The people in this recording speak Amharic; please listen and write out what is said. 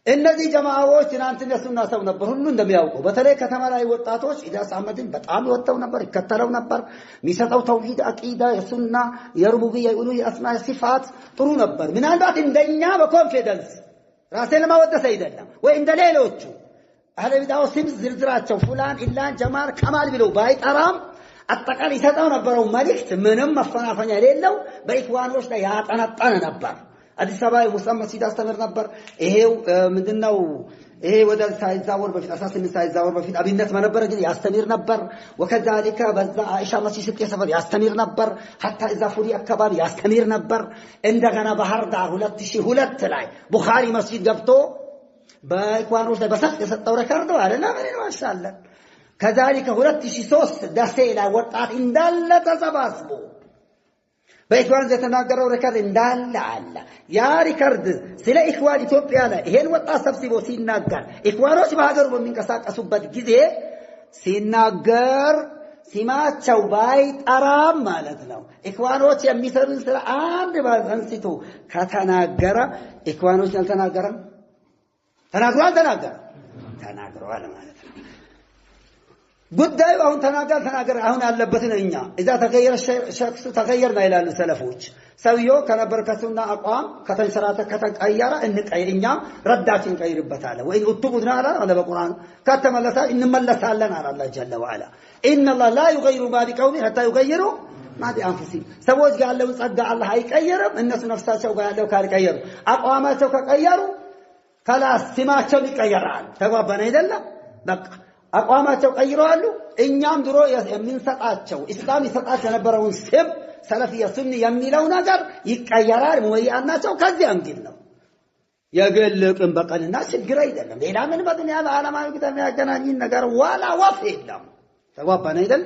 እነዚህ ጀማዓዎች ትናንትና ሱና ሰው ነበር ሁሉ እንደሚያውቀው በተለይ ከተማ ላይ ወጣቶች ኢዳስ አህመድን በጣም ይወጣው ነበር ይከተለው ነበር ሚሰጠው ተውሂድ አቂዳ የሱና የሩቡቢያ የኡሉ የአስማ ሲፋት ጥሩ ነበር ምናልባት እንደኛ በኮንፊደንስ ራስን ለማወደስ አይደለም ወይ እንደሌሎቹ አህለ ቢዳው ስም ዝርዝራቸው ፉላን ኢላን ጀማል ከማል ብለው ባይጠራም አጠቃላይ ይሰጠው ነበረው መልእክት ምንም መፈናፈኛ የሌለው በኢኽዋኖች ላይ ያጠነጠነ ነበር አዲስ አበባ ሙስሊም መስጊድ አስተምር ነበር ይሄው ምንድነው ይሄ ወደ ሳይዛወር በፊት 18 ሳይዛወር በፊት አብነት ማነበረ ግን ያስተምር ነበር ወከዛሊካ በዛ አይሻ መስጊድ ስጥ ሰፈር ያስተምር ነበር hatta እዛ ፉሪ አካባቢ ያስተምር ነበር እንደገና ባህር ዳር 2002 ላይ ቡኻሪ መስጊድ ገብቶ በኢኽዋኖች ላይ በሰፍ የሰጠው ረከርዶ አይደለ ማለት ነው ማሻአላህ ከዛሊካ 2003 ደሴ ላይ ወጣት እንዳለ ተሰባስቦ በኢኽዋን የተናገረው ረከርድ እንዳለ አለ ያ ሪከርድ ስለ ኢኽዋን ኢትዮጵያ ላይ ይሄን ወጣት ሰብስቦ ሲናገር ኢኽዋኖች በሀገሩ በሚንቀሳቀሱበት ጊዜ ሲናገር ሲማቸው ባይጠራም ማለት ነው ኢኽዋኖች የሚሰሩት ስለ አንድ ባንስቶ ከተናገረ ኢኽዋኖች አልተናገረም ተናግሯል ማለት ነው ጉዳዩ አሁን ተናገር አሁን ያለበትን እኛ እዛ ተገየረ ሸክሱ ተገየርና ይላሉ ሰለፎች ሰውየው ከነበርከቱና አቋም ከተንሰራተ ከተቀየረ እንቀይርኛ ረዳችን ቀይርበታል ወይ እጥቡና አለ በቁርአን ከተመለሰ እንመለሳለን አለ አላህ ጀለ ወዐላ ኢነ አላህ ላ ይغير ما بقوم حتى يغيروا ما بانفسهم ሰዎች ጋር ያለው ጸጋ አላህ አይቀየርም እነሱ ነፍሳቸው ጋር ያለው ካልቀየሩ አቋማቸው ከቀየሩ خلاص ስማቸው ይቀየራል ተባባን አይደለም በቃ አቋማቸው ቀይረዋል እኛም ድሮ የምንሰጣቸው እስላም ይሰጣቸው የነበረውን ስም ሰለፊያ ሱኒ የሚለው ነገር ይቀየራል ወይአናቸው ከዚህ አንግል ነው የገልቅን በቀልና ችግር አይደለም ሌላ ምን በዱንያ በአለማዊ ግዳም ያገናኝን ነገር ዋላ ወፍ የለም ተባባን አይደል